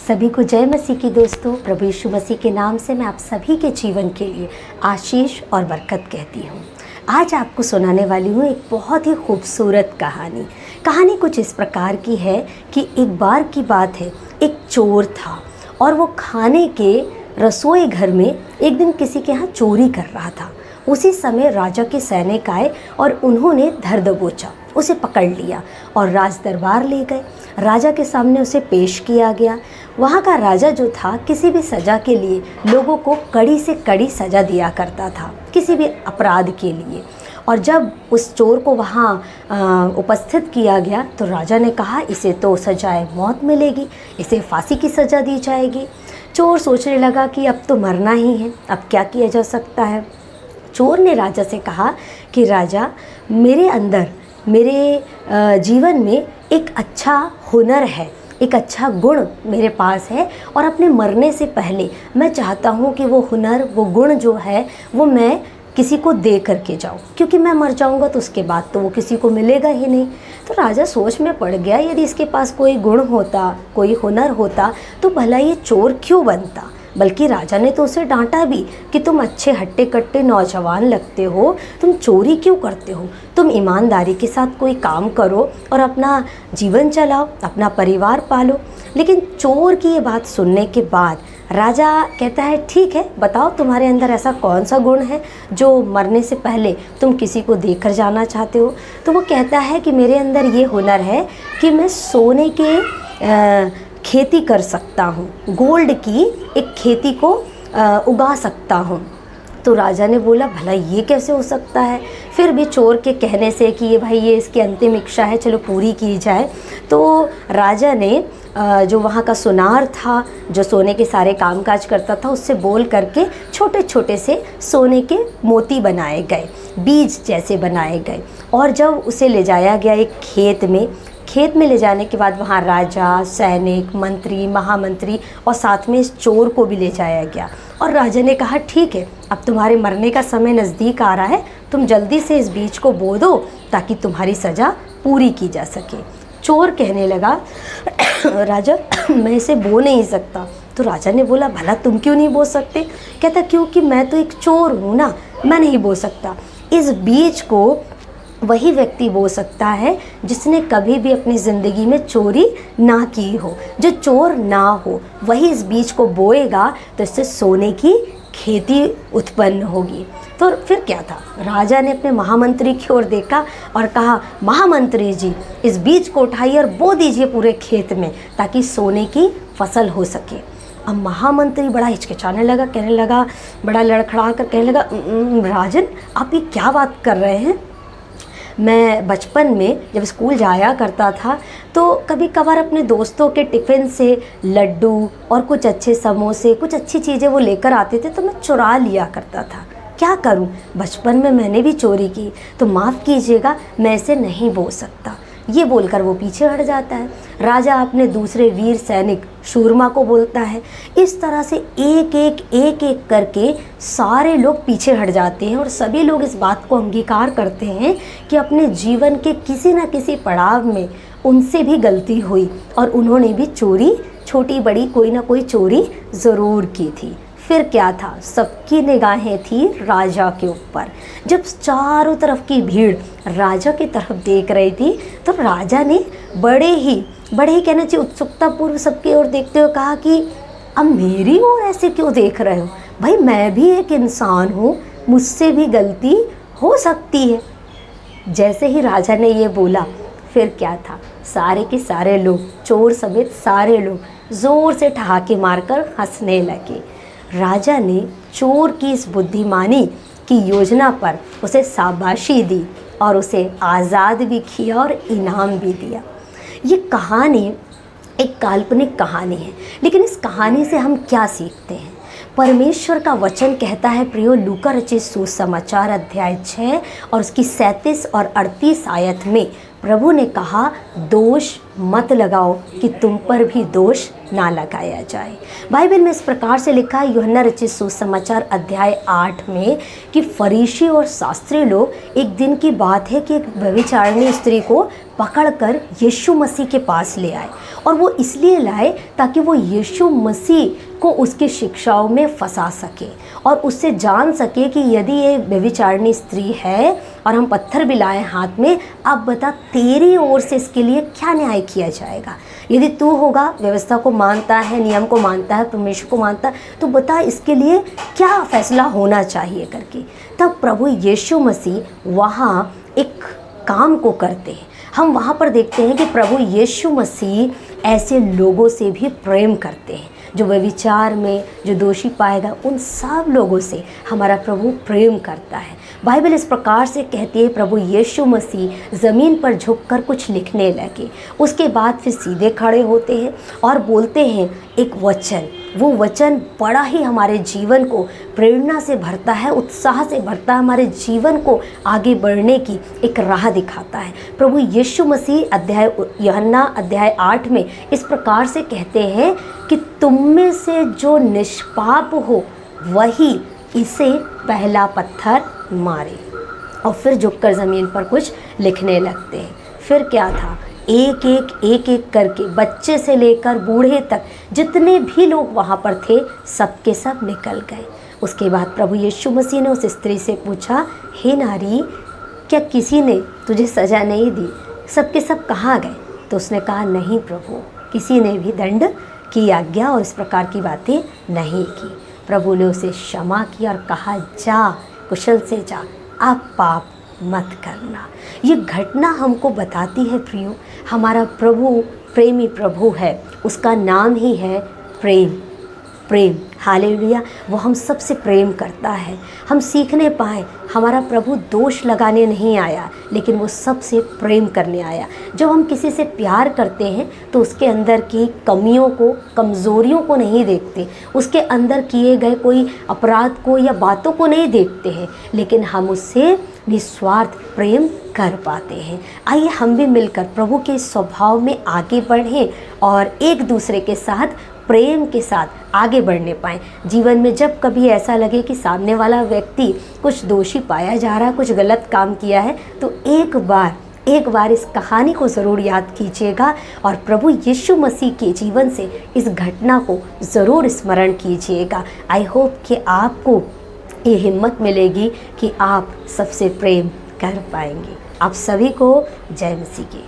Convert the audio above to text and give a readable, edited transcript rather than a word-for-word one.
सभी को जय मसीह की दोस्तों। प्रभु यीशु मसीह के नाम से मैं आप सभी के जीवन के लिए आशीष और बरकत कहती हूँ। आज आपको सुनाने वाली हूँ एक बहुत ही खूबसूरत कहानी कुछ इस प्रकार की है कि एक बार की बात है, एक चोर था और वो खाने के रसोई घर में एक दिन किसी के यहाँ चोरी कर रहा था। उसी समय राजा के सैनिक आए और उन्होंने धर दबोचा, उसे पकड़ लिया और राज दरबार ले गए। राजा के सामने उसे पेश किया गया। वहाँ का राजा जो था, किसी भी सज़ा के लिए लोगों को कड़ी से कड़ी सज़ा दिया करता था, किसी भी अपराध के लिए। और जब उस चोर को वहाँ उपस्थित किया गया तो राजा ने कहा, इसे तो सजाए मौत मिलेगी, इसे फांसी की सज़ा दी जाएगी। चोर सोचने लगा कि अब तो मरना ही है, अब क्या किया जा सकता है। चोर ने राजा से कहा कि राजा, मेरे अंदर, मेरे जीवन में एक अच्छा हुनर है, एक अच्छा गुण मेरे पास है और अपने मरने से पहले मैं चाहता हूँ कि वो हुनर, वो गुण जो है वो मैं किसी को दे करके जाऊँ, क्योंकि मैं मर जाऊँगा तो उसके बाद तो वो किसी को मिलेगा ही नहीं। तो राजा सोच में पड़ गया, यदि इसके पास कोई गुण होता, कोई हुनर होता तो भला ये चोर क्यों बनता। बल्कि राजा ने तो उसे डांटा भी कि तुम अच्छे हट्टे कट्टे नौजवान लगते हो, तुम चोरी क्यों करते हो, तुम ईमानदारी के साथ कोई काम करो और अपना जीवन चलाओ, अपना परिवार पालो। लेकिन चोर की ये बात सुनने के बाद राजा कहता है, ठीक है, बताओ तुम्हारे अंदर ऐसा कौन सा गुण है जो मरने से पहले तुम किसी को देकर जाना चाहते हो। तो वो कहता है कि मेरे अंदर ये हुनर है कि मैं सोने के खेती कर सकता हूँ, गोल्ड की एक खेती को उगा सकता हूँ। तो राजा ने बोला, भला ये कैसे हो सकता है। फिर भी चोर के कहने से कि ये भाई, ये इसकी अंतिम इच्छा है, चलो पूरी की जाए। तो राजा ने जो वहाँ का सुनार था, जो सोने के सारे कामकाज करता था, उससे बोल करके छोटे छोटे से सोने के मोती बनाए गए, बीज जैसे बनाए गए। और जब उसे ले जाया गया एक खेत में ले जाने के बाद वहाँ राजा, सैनिक, मंत्री, महामंत्री और साथ में इस चोर को भी ले जाया गया। और राजा ने कहा, ठीक है, अब तुम्हारे मरने का समय नज़दीक आ रहा है, तुम जल्दी से इस बीज को बो दो ताकि तुम्हारी सज़ा पूरी की जा सके। चोर कहने लगा, राजा, मैं इसे बो नहीं सकता। तो राजा ने बोला, भला तुम क्यों नहीं बो सकते। कहता, क्योंकि मैं तो एक चोर हूँ ना, मैं नहीं बो सकता। इस बीज को वही व्यक्ति बो सकता है जिसने कभी भी अपनी ज़िंदगी में चोरी ना की हो, जो चोर ना हो, वही इस बीज को बोएगा तो इससे सोने की खेती उत्पन्न होगी। तो फिर क्या था, राजा ने अपने महामंत्री की ओर देखा और कहा, महामंत्री जी, इस बीज को उठाइए और बो दीजिए पूरे खेत में ताकि सोने की फसल हो सके। अब महामंत्री बड़ा हिचकिचाने लगा, कहने लगा, बड़ा लड़खड़ा कर कहने लगा, राजन, आप ये क्या बात कर रहे हैं। मैं बचपन में जब स्कूल जाया करता था तो कभी कभार अपने दोस्तों के टिफ़िन से लड्डू और कुछ अच्छे समोसे, कुछ अच्छी चीज़ें वो लेकर आते थे तो मैं चुरा लिया करता था। क्या करूं, बचपन में मैंने भी चोरी की, तो माफ़ कीजिएगा, मैं इसे नहीं बो सकता। ये बोलकर वो पीछे हट जाता है। राजा अपने दूसरे वीर सैनिक शूरमा को बोलता है। इस तरह से एक एक करके सारे लोग पीछे हट जाते हैं और सभी लोग इस बात को अंगीकार करते हैं कि अपने जीवन के किसी न किसी पड़ाव में उनसे भी गलती हुई और उन्होंने भी चोरी, छोटी बड़ी कोई ना कोई चोरी ज़रूर की थी। फिर क्या था, सबकी निगाहें थी राजा के ऊपर। जब चारों तरफ की भीड़ राजा की तरफ देख रही थी तो राजा ने बड़े ही कहना चाहिए उत्सुकतापूर्व सबकी ओर देखते हुए कहा कि अब मेरी ओर ऐसे क्यों देख रहे हो, भाई मैं भी एक इंसान हूँ, मुझसे भी गलती हो सकती है। जैसे ही राजा ने ये बोला, फिर क्या था, सारे के सारे लोग, चोर समेत सारे लोग ज़ोर से ठहाके मारकर हंसने लगे। राजा ने चोर की इस बुद्धिमानी की योजना पर उसे शाबाशी दी और उसे आज़ाद भी किया और इनाम भी दिया। ये कहानी एक काल्पनिक कहानी है, लेकिन इस कहानी से हम क्या सीखते हैं। परमेश्वर का वचन कहता है, प्रियो, लूका रचित सुसमाचार अध्याय 6 और उसकी 37 और 38 आयत में प्रभु ने कहा दोष मत लगाओ कि तुम पर भी दोष ना लगाया जाए। बाइबल में इस प्रकार से लिखा है यूहन्ना रचित सुसमाचार अध्याय 8 में कि फरीसी और शास्त्री लोग, एक दिन की बात है कि एक व्यभिचारिणी स्त्री को पकड़कर यीशु मसीह के पास ले आए, और वो इसलिए लाए ताकि वो यीशु मसीह को उसकी शिक्षाओं में फंसा सके और उससे जान सके कि यदि ये व्यभिचारिणी स्त्री है और हम पत्थर भी लाए हाथ में, अब बता तेरी ओर से इसके लिए क्या न्याय किया जाएगा। यदि तू होगा, व्यवस्था को मानता है, नियम को मानता है, परमेश्वर को मानता है, तो बता इसके लिए क्या फैसला होना चाहिए करके। तब प्रभु यीशु मसीह वहाँ एक काम को करते हैं। हम वहाँ पर देखते हैं कि प्रभु यीशु मसीह ऐसे लोगों से भी प्रेम करते हैं जो व्यभिचार में जो दोषी पाएगा, उन सब लोगों से हमारा प्रभु प्रेम करता है। बाइबल इस प्रकार से कहती है प्रभु यीशु मसीह ज़मीन पर झुककर कुछ लिखने लगे, उसके बाद फिर सीधे खड़े होते हैं और बोलते हैं एक वचन। वो वचन बड़ा ही हमारे जीवन को प्रेरणा से भरता है, उत्साह से भरता है, हमारे जीवन को आगे बढ़ने की एक राह दिखाता है। प्रभु यीशु मसीह यूहन्ना अध्याय 8 में इस प्रकार से कहते हैं कि तुम में से जो निष्पाप हो वही इसे पहला पत्थर मारे। और फिर झुककर ज़मीन पर कुछ लिखने लगते हैं। फिर क्या था, एक एक करके बच्चे से लेकर बूढ़े तक जितने भी लोग वहाँ पर थे सब के सब निकल गए। उसके बाद प्रभु यीशु मसीह ने उस स्त्री से पूछा, हे नारी, क्या किसी ने तुझे सज़ा नहीं दी? सब के सब कहाँ गए? तो उसने कहा, नहीं प्रभु, किसी ने भी दंड की आज्ञा और इस प्रकार की बातें नहीं की। प्रभु ने उसे क्षमा किया और कहा, जा, कुशल से जा, अब पाप मत करना। ये घटना हमको बताती है प्रियो, हमारा प्रभु प्रेमी प्रभु है, उसका नाम ही है प्रेम। प्रेम, हालेलुया, वो हम सबसे प्रेम करता है। हम सीखने पाए, हमारा प्रभु दोष लगाने नहीं आया, लेकिन वो सबसे प्रेम करने आया। जब हम किसी से प्यार करते हैं तो उसके अंदर की कमियों को, कमज़ोरियों को नहीं देखते, उसके अंदर किए गए कोई अपराध को या बातों को नहीं देखते हैं, लेकिन हम उससे निस्वार्थ प्रेम कर पाते हैं। आइए हम भी मिलकर प्रभु के स्वभाव में आगे बढ़ें और एक दूसरे के साथ प्रेम के साथ आगे बढ़ने पाएँ। जीवन में जब कभी ऐसा लगे कि सामने वाला व्यक्ति कुछ दोषी पाया जा रहा है, कुछ गलत काम किया है, तो एक बार इस कहानी को ज़रूर याद कीजिएगा और प्रभु यीशु मसीह के जीवन से इस घटना को ज़रूर स्मरण कीजिएगा। आई होप कि आपको ये हिम्मत मिलेगी कि आप सबसे प्रेम कर पाएंगे। आप सभी को जय मसीह की।